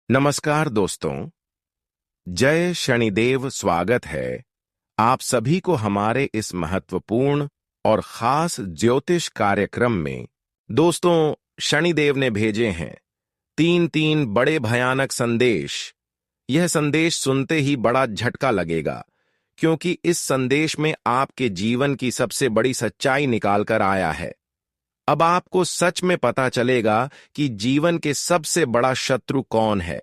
नमस्कार दोस्तों, जय शनिदेव। स्वागत है आप सभी को हमारे इस महत्वपूर्ण और खास ज्योतिष कार्यक्रम में। दोस्तों, शनिदेव ने भेजे हैं तीन तीन बड़े भयानक संदेश। यह संदेश सुनते ही बड़ा झटका लगेगा, क्योंकि इस संदेश में आपके जीवन की सबसे बड़ी सच्चाई निकाल कर आया है। अब आपको सच में पता चलेगा कि जीवन के सबसे बड़ा शत्रु कौन है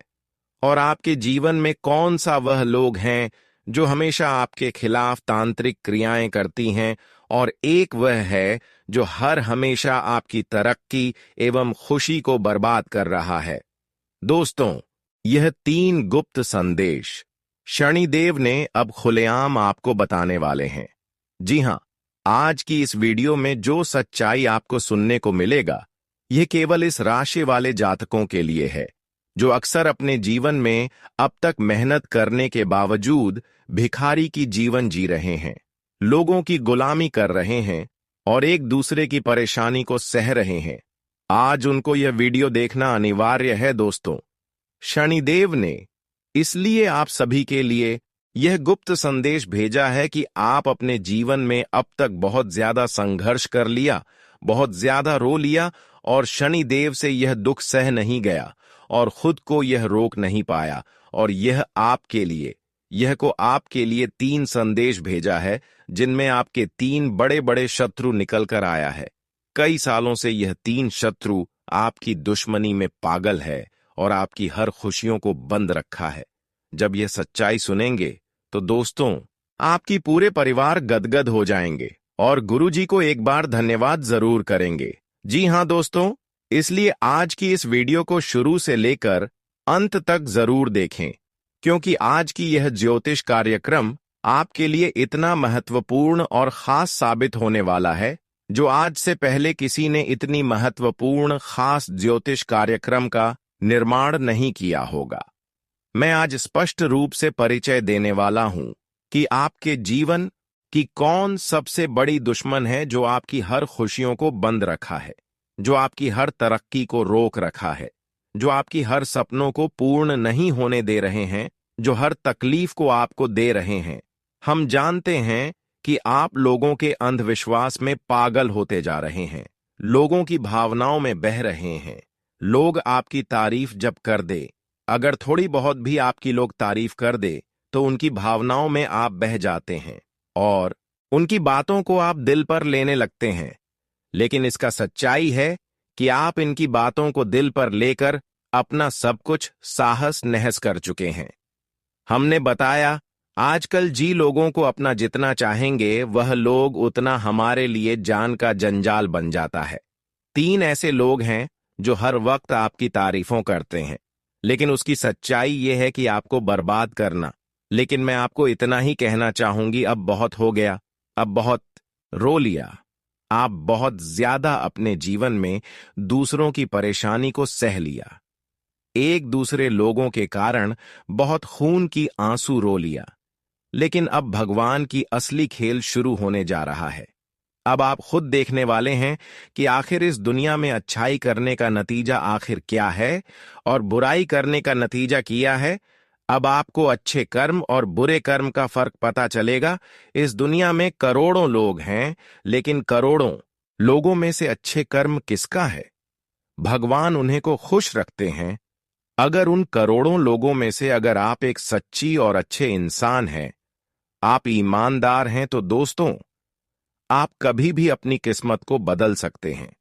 और आपके जीवन में कौन सा वह लोग हैं जो हमेशा आपके खिलाफ तांत्रिक क्रियाएं करती हैं, और एक वह है जो हर हमेशा आपकी तरक्की एवं खुशी को बर्बाद कर रहा है। दोस्तों, यह तीन गुप्त संदेश शनिदेव ने अब खुलेआम आपको बताने वाले हैं। जी हां, आज की इस वीडियो में जो सच्चाई आपको सुनने को मिलेगा, यह केवल इस राशि वाले जातकों के लिए है जो अक्सर अपने जीवन में अब तक मेहनत करने के बावजूद भिखारी की जीवन जी रहे हैं, लोगों की गुलामी कर रहे हैं और एक दूसरे की परेशानी को सह रहे हैं। आज उनको यह वीडियो देखना अनिवार्य है। दोस्तों, शनिदेव ने इसलिए आप सभी के लिए यह गुप्त संदेश भेजा है कि आप अपने जीवन में अब तक बहुत ज्यादा संघर्ष कर लिया, बहुत ज्यादा रो लिया और शनिदेव से यह दुख सह नहीं गया और खुद को यह रोक नहीं पाया, और यह आपके लिए तीन संदेश भेजा है जिनमें आपके तीन बड़े बड़े शत्रु निकल कर आया है। कई सालों से यह तीन शत्रु आपकी दुश्मनी में पागल है और आपकी हर खुशियों को बंद रखा है। जब यह सच्चाई सुनेंगे तो दोस्तों, आपकी पूरे परिवार गदगद हो जाएंगे और गुरुजी को एक बार धन्यवाद जरूर करेंगे। जी हां दोस्तों, इसलिए आज की इस वीडियो को शुरू से लेकर अंत तक जरूर देखें, क्योंकि आज की यह ज्योतिष कार्यक्रम आपके लिए इतना महत्वपूर्ण और खास साबित होने वाला है, जो आज से पहले किसी ने इतनी महत्वपूर्ण खास ज्योतिष कार्यक्रम का निर्माण नहीं किया होगा। मैं आज स्पष्ट रूप से परिचय देने वाला हूं कि आपके जीवन की कौन सबसे बड़ी दुश्मन है जो आपकी हर खुशियों को बंद रखा है, जो आपकी हर तरक्की को रोक रखा है, जो आपकी हर सपनों को पूर्ण नहीं होने दे रहे हैं, जो हर तकलीफ को आपको दे रहे हैं। हम जानते हैं कि आप लोगों के अंधविश्वास में पागल होते जा रहे हैं, लोगों की भावनाओं में बह रहे हैं। लोग आपकी तारीफ जब कर दे, अगर थोड़ी बहुत भी आपकी लोग तारीफ कर दे, तो उनकी भावनाओं में आप बह जाते हैं और उनकी बातों को आप दिल पर लेने लगते हैं। लेकिन इसका सच्चाई है कि आप इनकी बातों को दिल पर लेकर अपना सब कुछ साहस नहस कर चुके हैं। हमने बताया, आजकल लोगों को अपना जितना चाहेंगे वह लोग उतना हमारे लिए जान का जंजाल बन जाता है। तीन ऐसे लोग हैं जो हर वक्त आपकी तारीफों करते हैं, लेकिन उसकी सच्चाई यह है कि आपको बर्बाद करना। लेकिन मैं आपको इतना ही कहना चाहूंगी, अब बहुत हो गया, अब बहुत रो लिया। आप बहुत ज्यादा अपने जीवन में दूसरों की परेशानी को सह लिया, एक दूसरे लोगों के कारण बहुत खून की आंसू रो लिया। लेकिन अब भगवान की असली खेल शुरू होने जा रहा है। अब आप खुद देखने वाले हैं कि आखिर इस दुनिया में अच्छाई करने का नतीजा आखिर क्या है और बुराई करने का नतीजा किया है। अब आपको अच्छे कर्म और बुरे कर्म का फर्क पता चलेगा। इस दुनिया में करोड़ों लोग हैं, लेकिन करोड़ों लोगों में से अच्छे कर्म किसका है? भगवान उन्हें को खुश रखते हैं। अगर उन करोड़ों लोगों में से अगर आप एक सच्ची और अच्छे इंसान हैं, आप ईमानदार हैं, तो दोस्तों, आप कभी भी अपनी किस्मत को बदल सकते हैं,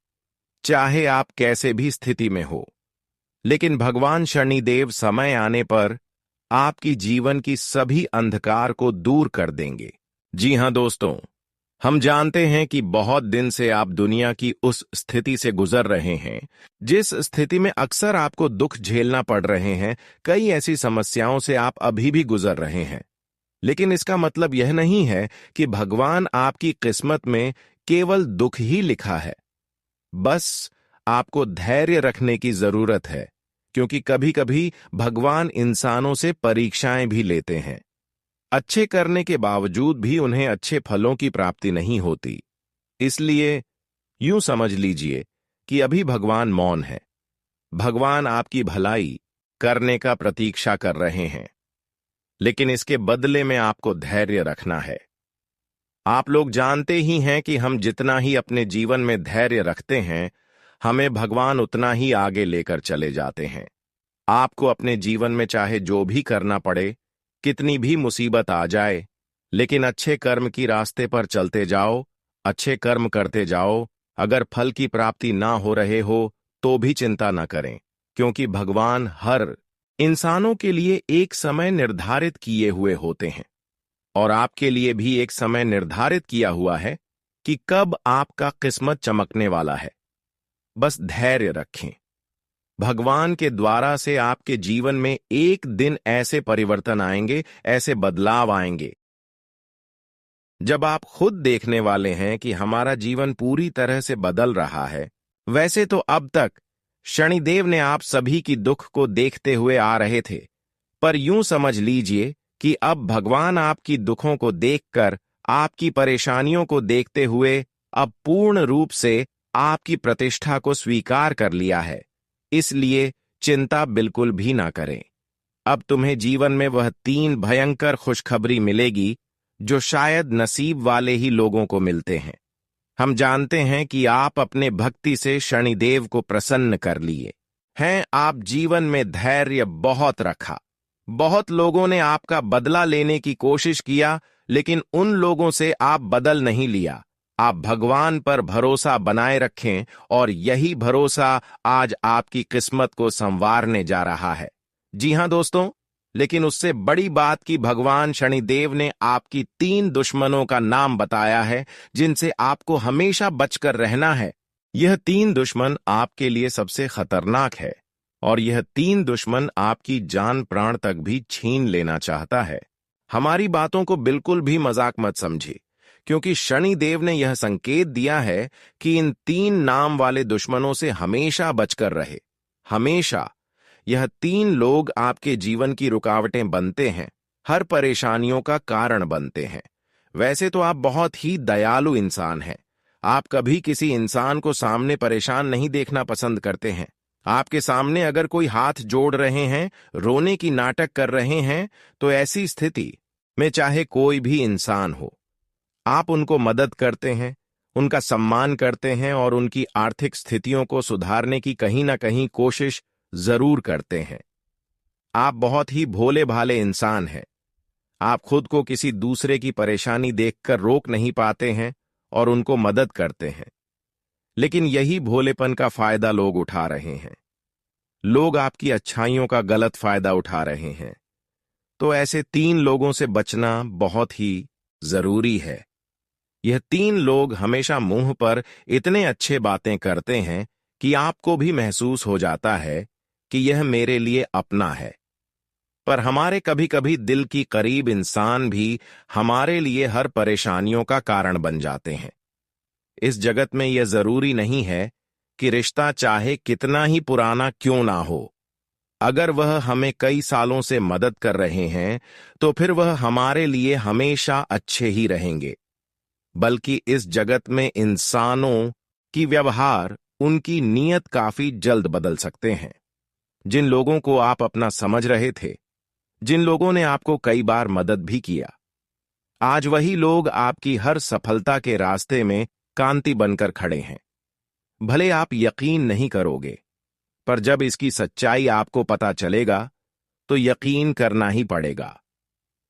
चाहे आप कैसे भी स्थिति में हो। लेकिन भगवान शनिदेव समय आने पर आपकी जीवन की सभी अंधकार को दूर कर देंगे। जी हां दोस्तों, हम जानते हैं कि बहुत दिन से आप दुनिया की उस स्थिति से गुजर रहे हैं जिस स्थिति में अक्सर आपको दुख झेलना पड़ रहे हैं। कई ऐसी समस्याओं से आप अभी भी गुजर रहे हैं, लेकिन इसका मतलब यह नहीं है कि भगवान आपकी किस्मत में केवल दुख ही लिखा है। बस आपको धैर्य रखने की जरूरत है, क्योंकि कभी कभी भगवान इंसानों से परीक्षाएं भी लेते हैं। अच्छे करने के बावजूद भी उन्हें अच्छे फलों की प्राप्ति नहीं होती। इसलिए यूं समझ लीजिए कि अभी भगवान मौन है। भगवान आपकी भलाई, करने का प्रतीक्षा कर रहे हैं, लेकिन इसके बदले में आपको धैर्य रखना है। आप लोग जानते ही हैं कि हम जितना ही अपने जीवन में धैर्य रखते हैं, हमें भगवान उतना ही आगे लेकर चले जाते हैं। आपको अपने जीवन में चाहे जो भी करना पड़े, कितनी भी मुसीबत आ जाए, लेकिन अच्छे कर्म की रास्ते पर चलते जाओ, अच्छे कर्म करते जाओ। अगर फल की प्राप्ति ना हो रहे हो तो भी चिंता न करें, क्योंकि भगवान हर इंसानों के लिए एक समय निर्धारित किए हुए होते हैं, और आपके लिए भी एक समय निर्धारित किया हुआ है कि कब आपका किस्मत चमकने वाला है। बस धैर्य रखें। भगवान के द्वारा से आपके जीवन में एक दिन ऐसे परिवर्तन आएंगे, ऐसे बदलाव आएंगे, जब आप खुद देखने वाले हैं कि हमारा जीवन पूरी तरह से बदल रहा है। वैसे तो अब तक शनिदेव ने आप सभी की दुख को देखते हुए आ रहे थे, पर यूं समझ लीजिए कि अब भगवान आपकी दुखों को देखकर, आपकी परेशानियों को देखते हुए अब पूर्ण रूप से आपकी प्रतिष्ठा को स्वीकार कर लिया है। इसलिए चिंता बिल्कुल भी ना करें। अब तुम्हें जीवन में वह 3 भयंकर खुशखबरी मिलेगी जो शायद नसीब वाले ही लोगों को मिलते हैं। हम जानते हैं कि आप अपने भक्ति से शनिदेव को प्रसन्न कर लिए हैं। आप जीवन में धैर्य बहुत रखा। बहुत लोगों ने आपका बदला लेने की कोशिश किया, लेकिन उन लोगों से आप बदल नहीं लिया। आप भगवान पर भरोसा बनाए रखें, और यही भरोसा आज आपकी किस्मत को संवारने जा रहा है। जी हां दोस्तों, लेकिन उससे बड़ी बात कि भगवान शनिदेव ने आपकी 3 दुश्मनों का नाम बताया है, जिनसे आपको हमेशा बचकर रहना है। यह 3 दुश्मन आपके लिए सबसे खतरनाक है, और यह 3 दुश्मन आपकी जान प्राण तक भी छीन लेना चाहता है। हमारी बातों को बिल्कुल भी मजाक मत समझिए, क्योंकि शनिदेव ने यह संकेत दिया है कि इन 3 नाम वाले दुश्मनों से हमेशा बचकर रहे। हमेशा। यह 3 लोग आपके जीवन की रुकावटें बनते हैं, हर परेशानियों का कारण बनते हैं। वैसे तो आप बहुत ही दयालु इंसान हैं। आप कभी किसी इंसान को सामने परेशान नहीं देखना पसंद करते हैं। आपके सामने अगर कोई हाथ जोड़ रहे हैं, रोने की नाटक कर रहे हैं, तो ऐसी स्थिति में चाहे कोई भी इंसान हो, आप उनको मदद करते हैं, उनका सम्मान करते हैं, और उनकी आर्थिक स्थितियों को सुधारने की कहीं ना कहीं कोशिश जरूर करते हैं। आप बहुत ही भोले भाले इंसान हैं। आप खुद को किसी दूसरे की परेशानी देखकर रोक नहीं पाते हैं और उनको मदद करते हैं, लेकिन यही भोलेपन का फायदा लोग उठा रहे हैं। लोग आपकी अच्छाइयों का गलत फायदा उठा रहे हैं। तो ऐसे 3 लोगों से बचना बहुत ही जरूरी है। यह 3 लोग हमेशा मुंह पर इतने अच्छे बातें करते हैं कि आपको भी महसूस हो जाता है कि यह मेरे लिए अपना है। पर हमारे कभी कभी दिल की करीब इंसान भी हमारे लिए हर परेशानियों का कारण बन जाते हैं। इस जगत में यह जरूरी नहीं है कि रिश्ता चाहे कितना ही पुराना क्यों ना हो, अगर वह हमें कई सालों से मदद कर रहे हैं, तो फिर वह हमारे लिए हमेशा अच्छे ही रहेंगे। बल्कि इस जगत में इंसानों की व्यवहार, उनकी नीयत काफी जल्द बदल सकते हैं। जिन लोगों को आप अपना समझ रहे थे, जिन लोगों ने आपको कई बार मदद भी किया, आज वही लोग आपकी हर सफलता के रास्ते में कांति बनकर खड़े हैं। भले आप यकीन नहीं करोगे, पर जब इसकी सच्चाई आपको पता चलेगा तो यकीन करना ही पड़ेगा,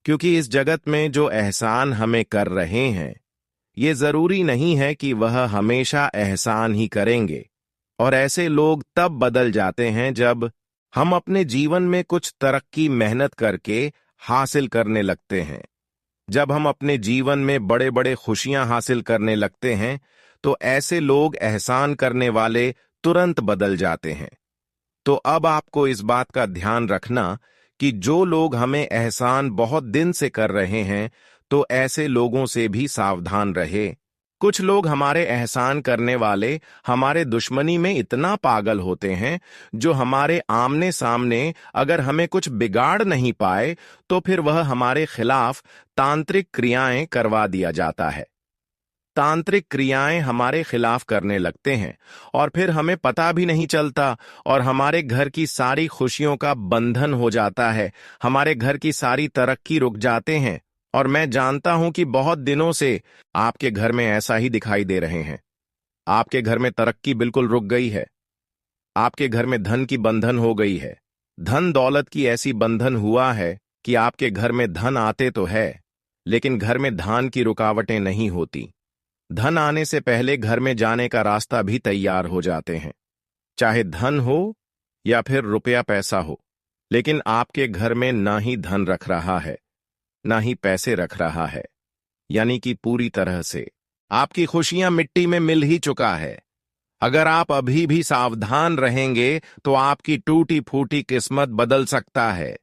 क्योंकि इस जगत में जो एहसान हमें कर रहे हैं, ये जरूरी नहीं है कि वह हमेशा एहसान ही करेंगे। और ऐसे लोग तब बदल जाते हैं जब हम अपने जीवन में कुछ तरक्की मेहनत करके हासिल करने लगते हैं। जब हम अपने जीवन में बड़े बड़े खुशियां हासिल करने लगते हैं, तो ऐसे लोग एहसान करने वाले तुरंत बदल जाते हैं। तो अब आपको इस बात का ध्यान रखना कि जो लोग हमें एहसान बहुत दिन से कर रहे हैं, तो ऐसे लोगों से भी सावधान रहे। कुछ लोग हमारे एहसान करने वाले हमारे दुश्मनी में इतना पागल होते हैं, जो हमारे आमने सामने अगर हमें कुछ बिगाड़ नहीं पाए, तो फिर वह हमारे खिलाफ तांत्रिक क्रियाएं करवा दिया जाता है। तांत्रिक क्रियाएं हमारे खिलाफ करने लगते हैं और फिर हमें पता भी नहीं चलता और हमारे घर की सारी खुशियों का बंधन हो जाता है। हमारे घर की सारी तरक्की रुक जाते हैं। और मैं जानता हूं कि बहुत दिनों से आपके घर में ऐसा ही दिखाई दे रहे हैं। आपके घर में तरक्की बिल्कुल रुक गई है। आपके घर में धन की बंधन हो गई है। धन दौलत की ऐसी बंधन हुआ है कि आपके घर में धन आते तो है, लेकिन घर में धान की रुकावटें नहीं होती। धन आने से पहले घर में जाने का रास्ता भी तैयार हो जाते हैं, चाहे धन हो या फिर रुपया पैसा हो। लेकिन आपके घर में ना ही धन रख रहा है, ना ही पैसे रख रहा है, यानी कि पूरी तरह से आपकी खुशियां मिट्टी में मिल ही चुका है। अगर आप अभी भी सावधान रहेंगे तो आपकी टूटी फूटी किस्मत बदल सकता है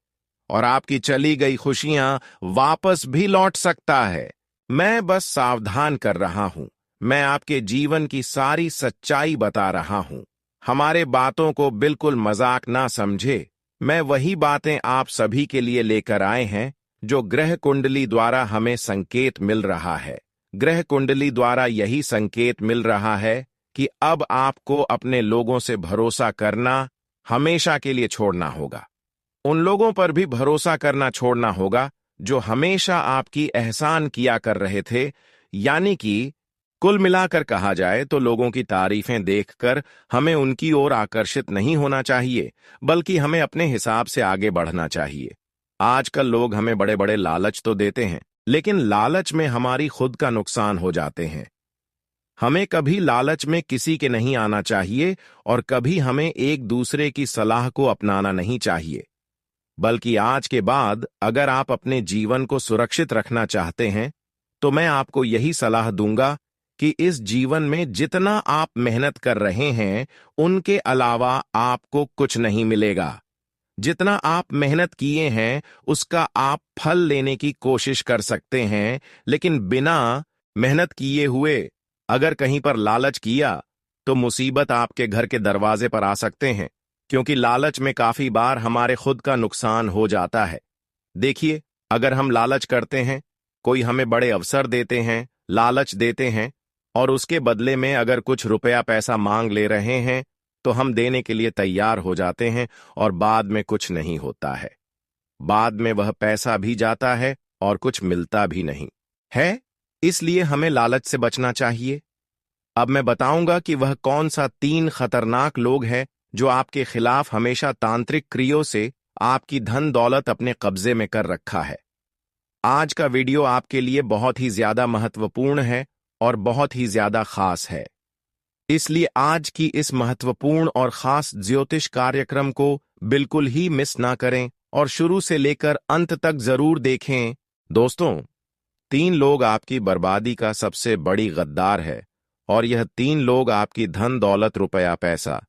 और आपकी चली गई खुशियां वापस भी लौट सकता है। मैं बस सावधान कर रहा हूं। मैं आपके जीवन की सारी सच्चाई बता रहा हूं। हमारे बातों को बिल्कुल मजाक ना समझे। मैं वही बातें आप सभी के लिए लेकर आए हैं जो ग्रह कुंडली द्वारा हमें संकेत मिल रहा है। ग्रह कुंडली द्वारा यही संकेत मिल रहा है कि अब आपको अपने लोगों से भरोसा करना हमेशा के लिए छोड़ना होगा। उन लोगों पर भी भरोसा करना छोड़ना होगा जो हमेशा आपकी एहसान किया कर रहे थे। यानी कि कुल मिलाकर कहा जाए तो लोगों की तारीफें देखकर हमें उनकी ओर आकर्षित नहीं होना चाहिए, बल्कि हमें अपने हिसाब से आगे बढ़ना चाहिए। आजकल लोग हमें बड़े बड़े लालच तो देते हैं, लेकिन लालच में हमारी खुद का नुकसान हो जाते हैं। हमें कभी लालच में किसी के नहीं आना चाहिए और कभी हमें एक दूसरे की सलाह को अपनाना नहीं चाहिए। बल्कि आज के बाद अगर आप अपने जीवन को सुरक्षित रखना चाहते हैं तो मैं आपको यही सलाह दूंगा कि इस जीवन में जितना आप मेहनत कर रहे हैं उनके अलावा आपको कुछ नहीं मिलेगा। जितना आप मेहनत किए हैं उसका आप फल लेने की कोशिश कर सकते हैं, लेकिन बिना मेहनत किए हुए अगर कहीं पर लालच किया तो मुसीबत आपके घर के दरवाजे पर आ सकते हैं, क्योंकि लालच में काफी बार हमारे खुद का नुकसान हो जाता है। देखिए, अगर हम लालच करते हैं, कोई हमें बड़े अवसर देते हैं, लालच देते हैं और उसके बदले में अगर कुछ रुपया पैसा मांग ले रहे हैं तो हम देने के लिए तैयार हो जाते हैं और बाद में कुछ नहीं होता है। बाद में वह पैसा भी जाता है और कुछ मिलता भी नहीं है। इसलिए हमें लालच से बचना चाहिए। अब मैं बताऊंगा कि वह कौन सा 3 खतरनाक लोग हैं जो आपके खिलाफ हमेशा तांत्रिक क्रियों से आपकी धन दौलत अपने कब्जे में कर रखा है। आज का वीडियो आपके लिए बहुत ही ज्यादा महत्वपूर्ण है और बहुत ही ज्यादा खास है। इसलिए आज की इस महत्वपूर्ण और खास ज्योतिष कार्यक्रम को बिल्कुल ही मिस ना करें और शुरू से लेकर अंत तक जरूर देखें। दोस्तों, 3 लोग आपकी बर्बादी का सबसे बड़ी गद्दार है और यह 3 लोग आपकी धन दौलत रुपया पैसा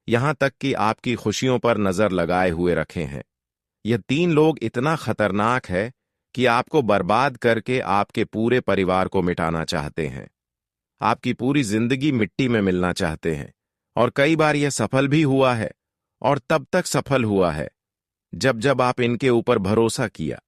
यहां तक कि आपकी खुशियों पर नजर लगाए हुए रखे हैं। यह 3 लोग इतना खतरनाक है कि आपको बर्बाद करके आपके पूरे परिवार को मिटाना चाहते हैं। आपकी पूरी जिंदगी मिट्टी में मिलना चाहते हैं और कई बार यह सफल भी हुआ है और तब तक सफल हुआ है जब जब आप इनके ऊपर भरोसा किया।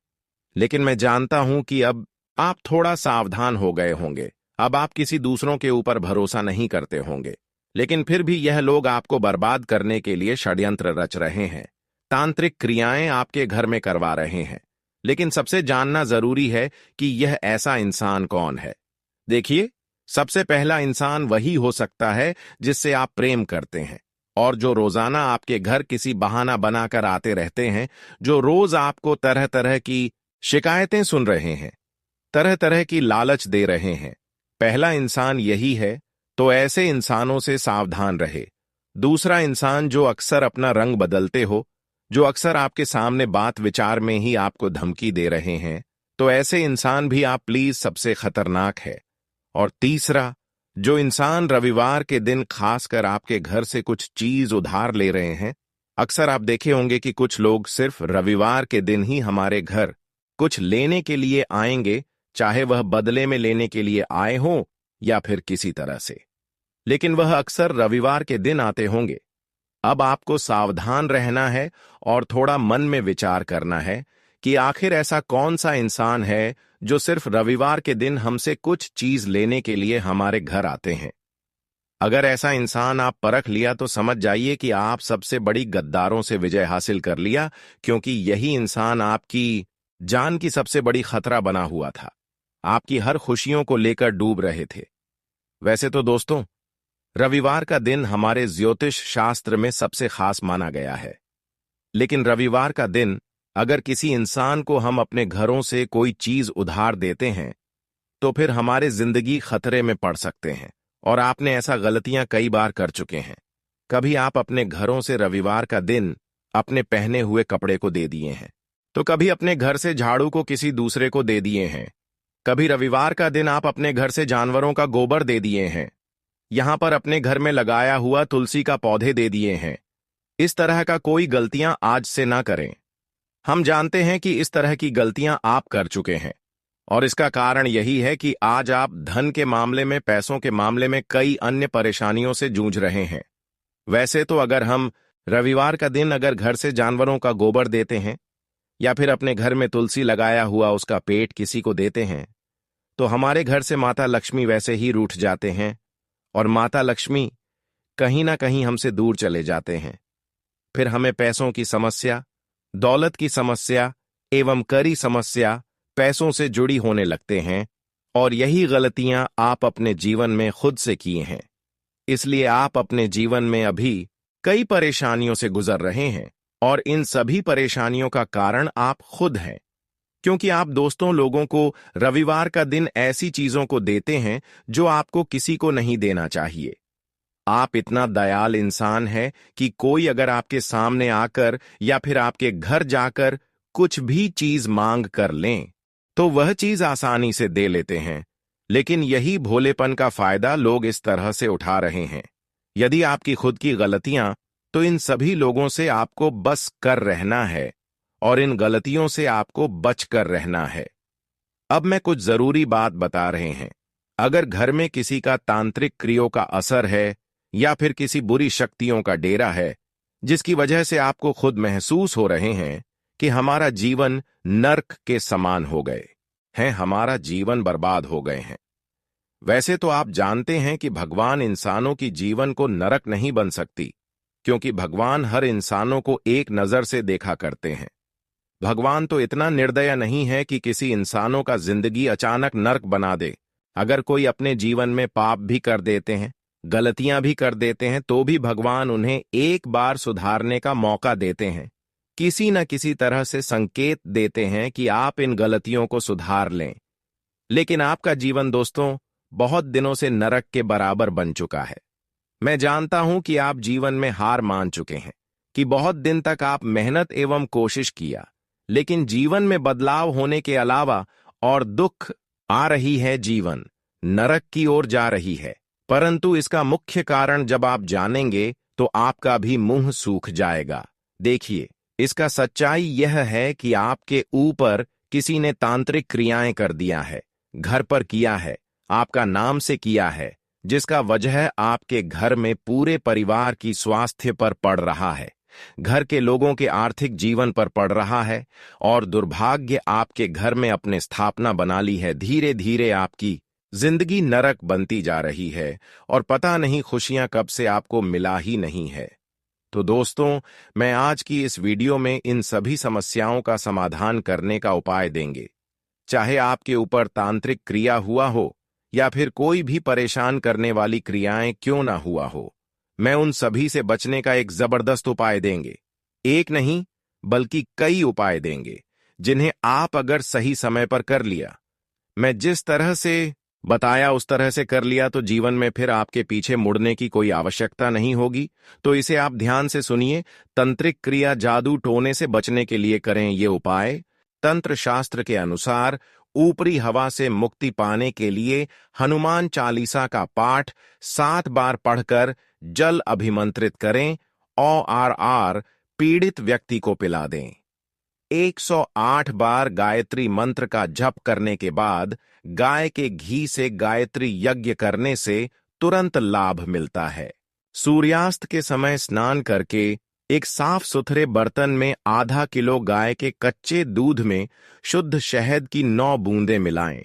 लेकिन मैं जानता हूं कि अब आप थोड़ा सावधान हो गए होंगे। अब आप किसी दूसरों के ऊपर भरोसा नहीं करते होंगे, लेकिन फिर भी यह लोग आपको बर्बाद करने के लिए षड्यंत्र रच रहे हैं। तांत्रिक क्रियाएं आपके घर में करवा रहे हैं। लेकिन सबसे जानना जरूरी है कि यह ऐसा इंसान कौन है। देखिए, सबसे पहला इंसान वही हो सकता है जिससे आप प्रेम करते हैं और जो रोजाना आपके घर किसी बहाना बनाकर आते रहते हैं, जो रोज आपको तरह तरह की शिकायतें सुन रहे हैं, तरह तरह की लालच दे रहे हैं। पहला इंसान यही है, तो ऐसे इंसानों से सावधान रहे। दूसरा इंसान जो अक्सर अपना रंग बदलते हो, जो अक्सर आपके सामने बात विचार में ही आपको धमकी दे रहे हैं, तो ऐसे इंसान भी आप प्लीज सबसे खतरनाक है। और तीसरा, जो इंसान रविवार के दिन खासकर आपके घर से कुछ चीज उधार ले रहे हैं। अक्सर आप देखे होंगे कि कुछ लोग सिर्फ रविवार के दिन ही हमारे घर कुछ लेने के लिए आएंगे, चाहे वह बदले में लेने के लिए आए हों या फिर किसी तरह से, लेकिन वह अक्सर रविवार के दिन आते होंगे। अब आपको सावधान रहना है और थोड़ा मन में विचार करना है कि आखिर ऐसा कौन सा इंसान है जो सिर्फ रविवार के दिन हमसे कुछ चीज लेने के लिए हमारे घर आते हैं। अगर ऐसा इंसान आप परख लिया तो समझ जाइए कि आप सबसे बड़ी गद्दारों से विजय हासिल कर लिया, क्योंकि यही इंसान आपकी जान की सबसे बड़ी खतरा बना हुआ था। आपकी हर खुशियों को लेकर डूब रहे थे। वैसे तो दोस्तों, रविवार का दिन हमारे ज्योतिष शास्त्र में सबसे खास माना गया है, लेकिन रविवार का दिन अगर किसी इंसान को हम अपने घरों से कोई चीज उधार देते हैं तो फिर हमारे जिंदगी खतरे में पड़ सकते हैं। और आपने ऐसा गलतियां कई बार कर चुके हैं। कभी आप अपने घरों से रविवार का दिन अपने पहने हुए कपड़े को दे दिए हैं, तो कभी अपने घर से झाड़ू को किसी दूसरे को दे दिए हैं। कभी रविवार का दिन आप अपने घर से जानवरों का गोबर दे दिए हैं। यहां पर अपने घर में लगाया हुआ तुलसी का पौधे दे दिए हैं। इस तरह का कोई गलतियां आज से ना करें। हम जानते हैं कि इस तरह की गलतियां आप कर चुके हैं, और इसका कारण यही है कि आज आप धन के मामले में, पैसों के मामले में कई अन्य परेशानियों से जूझ रहे हैं। वैसे तो अगर हम रविवार का दिन अगर घर से जानवरों का गोबर देते हैं या फिर अपने घर में तुलसी लगाया हुआ उसका पेट किसी को देते हैं, तो हमारे घर से माता लक्ष्मी वैसे ही रूठ जाते हैं और माता लक्ष्मी कहीं ना कहीं हमसे दूर चले जाते हैं। फिर हमें पैसों की समस्या, दौलत की समस्या एवं करी समस्या पैसों से जुड़ी होने लगते हैं, और यही गलतियां आप अपने जीवन में खुद से किए हैं। इसलिए आप अपने जीवन में अभी कई परेशानियों से गुजर रहे हैं, और इन सभी परेशानियों का कारण आप खुद हैं, क्योंकि आप दोस्तों लोगों को रविवार का दिन ऐसी चीजों को देते हैं जो आपको किसी को नहीं देना चाहिए। आप इतना दयाल इंसान है कि कोई अगर आपके सामने आकर या फिर आपके घर जाकर कुछ भी चीज मांग कर लें तो वह चीज आसानी से दे लेते हैं, लेकिन यही भोलेपन का फायदा लोग इस तरह से उठा रहे हैं। यदि आपकी खुद की गलतियां, तो इन सभी लोगों से आपको बस कर रहना है और इन गलतियों से आपको बच कर रहना है। अब मैं कुछ जरूरी बात बता रहे हैं। अगर घर में किसी का तांत्रिक क्रियों का असर है या फिर किसी बुरी शक्तियों का डेरा है, जिसकी वजह से आपको खुद महसूस हो रहे हैं कि हमारा जीवन नर्क के समान हो गए हैं, हमारा जीवन बर्बाद हो गए हैं। वैसे तो आप जानते हैं कि भगवान इंसानों की जीवन को नरक नहीं बन सकती, क्योंकि भगवान हर इंसानों को एक नजर से देखा करते हैं। भगवान तो इतना निर्दय नहीं है कि किसी इंसानों का जिंदगी अचानक नर्क बना दे। अगर कोई अपने जीवन में पाप भी कर देते हैं, गलतियां भी कर देते हैं, तो भी भगवान उन्हें एक बार सुधारने का मौका देते हैं। किसी न किसी तरह से संकेत देते हैं कि आप इन गलतियों को सुधार लें। लेकिन आपका जीवन दोस्तों बहुत दिनों से नरक के बराबर बन चुका है। मैं जानता हूं कि आप जीवन में हार मान चुके हैं, कि बहुत दिन तक आप मेहनत एवं कोशिश किया, लेकिन जीवन में बदलाव होने के अलावा और दुख आ रही है, जीवन नरक की ओर जा रही है। परंतु इसका मुख्य कारण जब आप जानेंगे तो आपका भी मुंह सूख जाएगा। देखिए, इसका सच्चाई यह है कि आपके ऊपर किसी ने तांत्रिक क्रियाएं कर दिया है, घर पर किया है, आपका नाम से किया है, जिसका वजह आपके घर में पूरे परिवार की स्वास्थ्य पर पड़ रहा है, घर के लोगों के आर्थिक जीवन पर पड़ रहा है, और दुर्भाग्य आपके घर में अपने स्थापना बना ली है। धीरे धीरे आपकी जिंदगी नरक बनती जा रही है और पता नहीं खुशियां कब से आपको मिला ही नहीं है। तो दोस्तों, मैं आज की इस वीडियो में इन सभी समस्याओं का समाधान करने का उपाय देंगे। चाहे आपके ऊपर तांत्रिक क्रिया हुआ हो या फिर कोई भी परेशान करने वाली क्रियाएं क्यों ना हुआ हो, मैं उन सभी से बचने का एक जबरदस्त उपाय देंगे। एक नहीं बल्कि कई उपाय देंगे, जिन्हें आप अगर सही समय पर कर लिया, मैं जिस तरह से बताया उस तरह से कर लिया, तो जीवन में फिर आपके पीछे मुड़ने की कोई आवश्यकता नहीं होगी। तो इसे आप ध्यान से सुनिए। तंत्रिक क्रिया, जादू टोने से बचने के लिए करें ये उपाय। तंत्र शास्त्र के अनुसार ऊपरी हवा से मुक्ति पाने के लिए हनुमान चालीसा का पाठ 7 बार पढ़कर जल अभिमंत्रित करें और पीड़ित व्यक्ति को पिला दें। 108 बार गायत्री मंत्र का जप करने के बाद गाय के घी से गायत्री यज्ञ करने से तुरंत लाभ मिलता है। सूर्यास्त के समय स्नान करके एक साफ सुथरे बर्तन में आधा किलो गाय के कच्चे दूध में शुद्ध शहद की 9 बूंदें मिलाएं।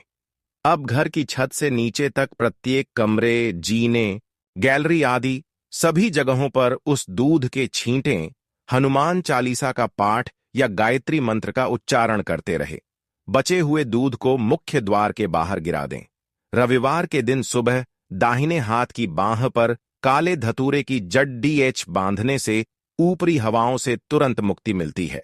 अब घर की छत से नीचे तक प्रत्येक कमरे, जीने, गैलरी आदि सभी जगहों पर उस दूध के छींटें हनुमान चालीसा का पाठ या गायत्री मंत्र का उच्चारण करते रहे। बचे हुए दूध को मुख्य द्वार के बाहर गिरा दें। रविवार के दिन सुबह दाहिने हाथ की बांह पर काले धतूरे की जड़ बांधने से ऊपरी हवाओं से तुरंत मुक्ति मिलती है।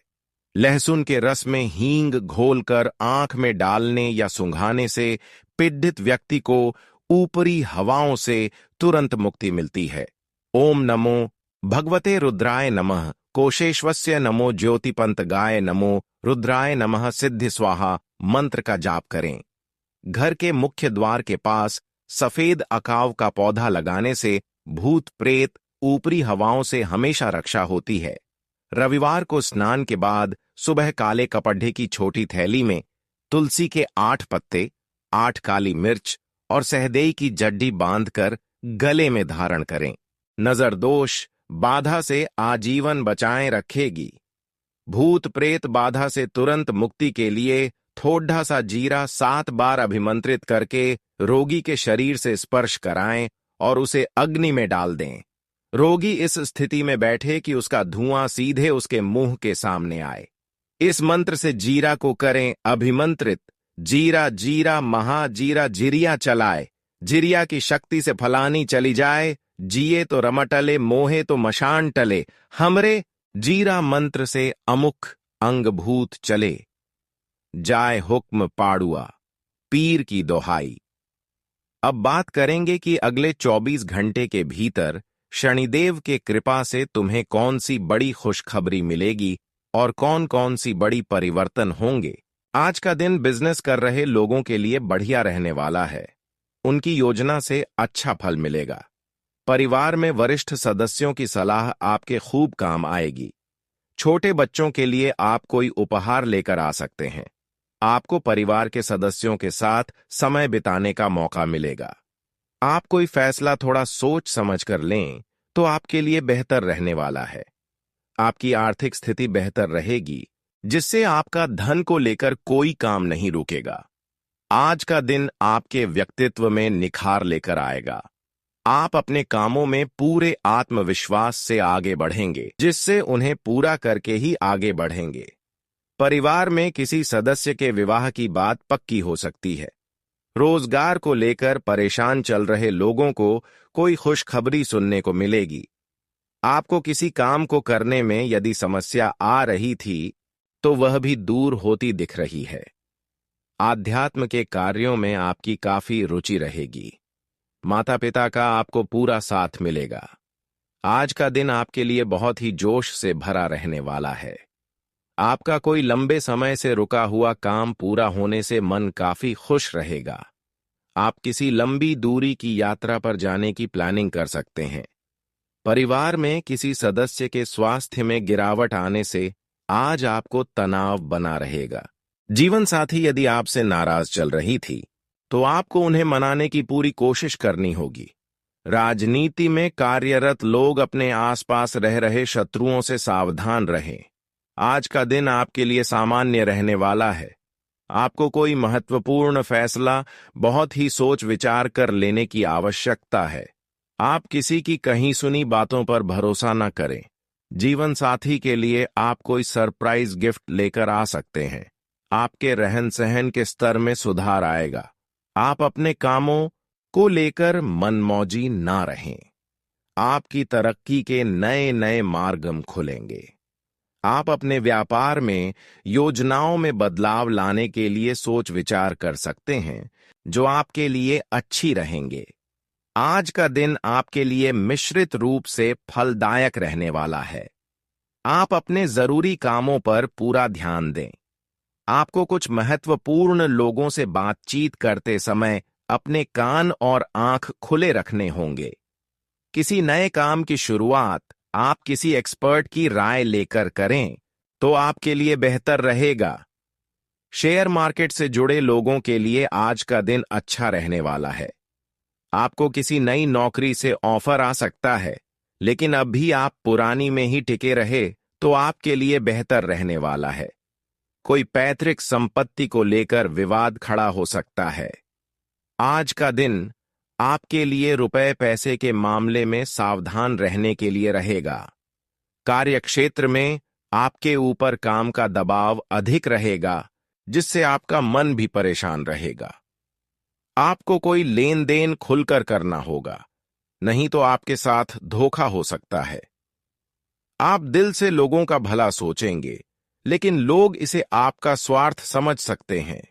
लहसुन के रस में हींग घोलकर आंख में डालने या सुंघाने से पीड़ित व्यक्ति को ऊपरी हवाओं से तुरंत मुक्ति मिलती है। ओम नमो भगवते रुद्राय नमः, कोशेश्वस्य नमो, ज्योतिपंतगाय नमो, रुद्राय नमः, सिद्धि स्वाहा मंत्र का जाप करें। घर के मुख्य द्वार के पास सफेद अकाव का पौधा लगाने से भूत प्रेत ऊपरी हवाओं से हमेशा रक्षा होती है। रविवार को स्नान के बाद सुबह काले कपड़े की छोटी थैली में तुलसी के 8 पत्ते, 8 काली मिर्च और सहदेई की जड्डी बांधकर गले में धारण करें। नजर दोष बाधा से आजीवन बचाए रखेगी। भूत प्रेत बाधा से तुरंत मुक्ति के लिए थोड़ा सा जीरा 7 बार अभिमंत्रित करके रोगी के शरीर से स्पर्श कराएं और उसे अग्नि में डाल दें। रोगी इस स्थिति में बैठे कि उसका धुआं सीधे उसके मुंह के सामने आए। इस मंत्र से जीरा को करें अभिमंत्रित। जीरा जीरा महाजीरा जिरिया चलाए, जिरिया की शक्ति से फलानी चली जाए, जिए तो रमटले, मोहे तो मशान टले, हमरे जीरा मंत्र से अमुख अंगभूत चले। जाए हुक्म पाड़ुआ, पीर की दोहाई। अब बात करेंगे कि अगले 24 घंटे के भीतर शनिदेव के कृपा से तुम्हें कौन सी बड़ी खुशखबरी मिलेगी और कौन कौन सी बड़ी परिवर्तन होंगे। आज का दिन बिजनेस कर रहे लोगों के लिए बढ़िया रहने वाला है। उनकी योजना से अच्छा फल मिलेगा। परिवार में वरिष्ठ सदस्यों की सलाह आपके खूब काम आएगी। छोटे बच्चों के लिए आप कोई उपहार लेकर आ सकते हैं। आपको परिवार के सदस्यों के साथ समय बिताने का मौका मिलेगा। आप कोई फैसला थोड़ा सोच समझ कर लें तो आपके लिए बेहतर रहने वाला है। आपकी आर्थिक स्थिति बेहतर रहेगी, जिससे आपका धन को लेकर कोई काम नहीं रुकेगा। आज का दिन आपके व्यक्तित्व में निखार लेकर आएगा। आप अपने कामों में पूरे आत्मविश्वास से आगे बढ़ेंगे, जिससे उन्हें पूरा करके ही आगे बढ़ेंगे। परिवार में किसी सदस्य के विवाह की बात पक्की हो सकती है। रोजगार को लेकर परेशान चल रहे लोगों को कोई खुशखबरी सुनने को मिलेगी। आपको किसी काम को करने में यदि समस्या आ रही थी तो वह भी दूर होती दिख रही है। आध्यात्म के कार्यों में आपकी काफी रुचि रहेगी। माता पिता का आपको पूरा साथ मिलेगा। आज का दिन आपके लिए बहुत ही जोश से भरा रहने वाला है। आपका कोई लंबे समय से रुका हुआ काम पूरा होने से मन काफी खुश रहेगा। आप किसी लंबी दूरी की यात्रा पर जाने की प्लानिंग कर सकते हैं। परिवार में किसी सदस्य के स्वास्थ्य में गिरावट आने से आज आपको तनाव बना रहेगा। जीवन साथी यदि आपसे नाराज चल रही थी तो आपको उन्हें मनाने की पूरी कोशिश करनी होगी। राजनीति में कार्यरत लोग अपने आसपास रह रहे शत्रुओं से सावधान रहें। आज का दिन आपके लिए सामान्य रहने वाला है। आपको कोई महत्वपूर्ण फैसला बहुत ही सोच विचार कर लेने की आवश्यकता है। आप किसी की कहीं सुनी बातों पर भरोसा न करें। जीवन साथी के लिए आप कोई सरप्राइज गिफ्ट लेकर आ सकते हैं। आपके रहन सहन के स्तर में सुधार आएगा। आप अपने कामों को लेकर मनमौजी ना रहें। आपकी तरक्की के नए नए मार्ग खुलेंगे। आप अपने व्यापार में योजनाओं में बदलाव लाने के लिए सोच विचार कर सकते हैं, जो आपके लिए अच्छी रहेंगे। आज का दिन आपके लिए मिश्रित रूप से फलदायक रहने वाला है। आप अपने जरूरी कामों पर पूरा ध्यान दें। आपको कुछ महत्वपूर्ण लोगों से बातचीत करते समय अपने कान और आंख खुले रखने होंगे। किसी नए काम की शुरुआत आप किसी एक्सपर्ट की राय लेकर करें तो आपके लिए बेहतर रहेगा। शेयर मार्केट से जुड़े लोगों के लिए आज का दिन अच्छा रहने वाला है। आपको किसी नई नौकरी से ऑफर आ सकता है, लेकिन अभी आप पुरानी में ही टिके रहे तो आपके लिए बेहतर रहने वाला है। कोई पैतृक संपत्ति को लेकर विवाद खड़ा हो सकता है। आज का दिन आपके लिए रुपए पैसे के मामले में सावधान रहने के लिए रहेगा। कार्यक्षेत्र में आपके ऊपर काम का दबाव अधिक रहेगा, जिससे आपका मन भी परेशान रहेगा। आपको कोई लेन देन खुलकर करना होगा, नहीं तो आपके साथ धोखा हो सकता है। आप दिल से लोगों का भला सोचेंगे, लेकिन लोग इसे आपका स्वार्थ समझ सकते हैं।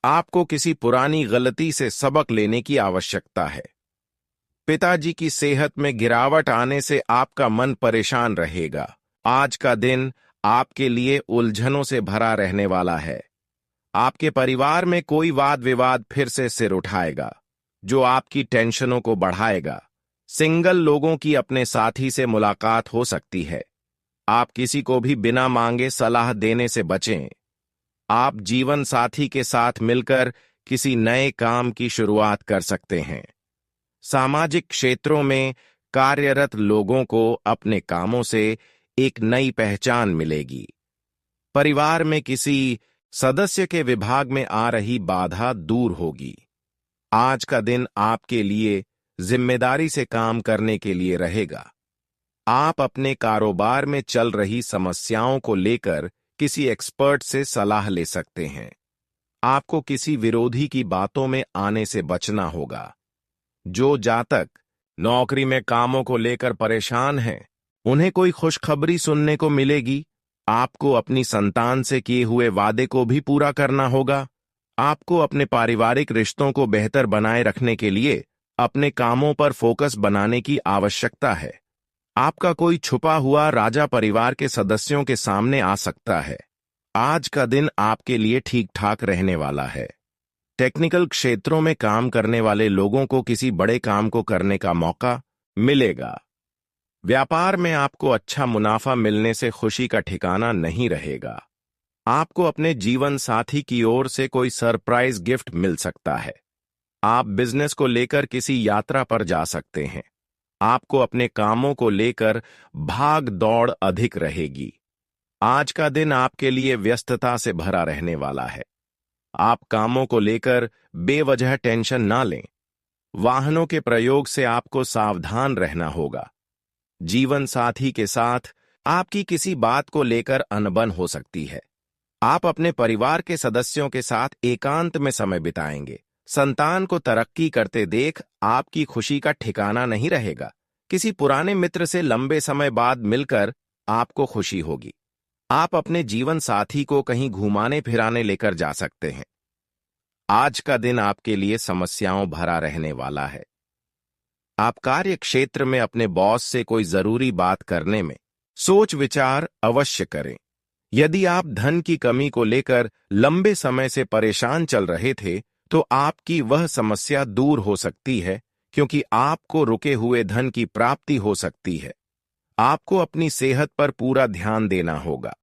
आपको किसी पुरानी गलती से सबक लेने की आवश्यकता है। पिताजी की सेहत में गिरावट आने से आपका मन परेशान रहेगा। आज का दिन आपके लिए उलझनों से भरा रहने वाला है। आपके परिवार में कोई वाद विवाद फिर से सिर उठाएगा, जो आपकी टेंशनों को बढ़ाएगा। सिंगल लोगों की अपने साथी से मुलाकात हो सकती है। आप किसी को भी बिना मांगे सलाह देने से बचें। आप जीवन साथी के साथ मिलकर किसी नए काम की शुरुआत कर सकते हैं। सामाजिक क्षेत्रों में कार्यरत लोगों को अपने कामों से एक नई पहचान मिलेगी। परिवार में किसी सदस्य के विभाग में आ रही बाधा दूर होगी। आज का दिन आपके लिए जिम्मेदारी से काम करने के लिए रहेगा। आप अपने कारोबार में चल रही समस्याओं को लेकर किसी एक्सपर्ट से सलाह ले सकते हैं। आपको किसी विरोधी की बातों में आने से बचना होगा। जो जातक नौकरी में कामों को लेकर परेशान हैं, उन्हें कोई खुशखबरी सुनने को मिलेगी। आपको अपनी संतान से किए हुए वादे को भी पूरा करना होगा। आपको अपने पारिवारिक रिश्तों को बेहतर बनाए रखने के लिए अपने कामों पर फोकस बनाने की आवश्यकता है। आपका कोई छुपा हुआ राजा परिवार के सदस्यों के सामने आ सकता है। आज का दिन आपके लिए ठीक ठाक रहने वाला है। टेक्निकल क्षेत्रों में काम करने वाले लोगों को किसी बड़े काम को करने का मौका मिलेगा। व्यापार में आपको अच्छा मुनाफा मिलने से खुशी का ठिकाना नहीं रहेगा। आपको अपने जीवन साथी की ओर से कोई सरप्राइज गिफ्ट मिल सकता है। आप बिजनेस को लेकर किसी यात्रा पर जा सकते हैं। आपको अपने कामों को लेकर भाग दौड़ अधिक रहेगी। आज का दिन आपके लिए व्यस्तता से भरा रहने वाला है। आप कामों को लेकर बेवजह टेंशन ना लें। वाहनों के प्रयोग से आपको सावधान रहना होगा। जीवन साथी के साथ आपकी किसी बात को लेकर अनबन हो सकती है। आप अपने परिवार के सदस्यों के साथ एकांत में समय बिताएंगे। संतान को तरक्की करते देख आपकी खुशी का ठिकाना नहीं रहेगा। किसी पुराने मित्र से लंबे समय बाद मिलकर आपको खुशी होगी। आप अपने जीवन साथी को कहीं घुमाने फिराने लेकर जा सकते हैं। आज का दिन आपके लिए समस्याओं भरा रहने वाला है। आप कार्य क्षेत्र में अपने बॉस से कोई जरूरी बात करने में सोच विचार अवश्य करें। यदि आप धन की कमी को लेकर लंबे समय से परेशान चल रहे थे, तो आपकी वह समस्या दूर हो सकती है, क्योंकि आपको रुके हुए धन की प्राप्ति हो सकती है। आपको अपनी सेहत पर पूरा ध्यान देना होगा।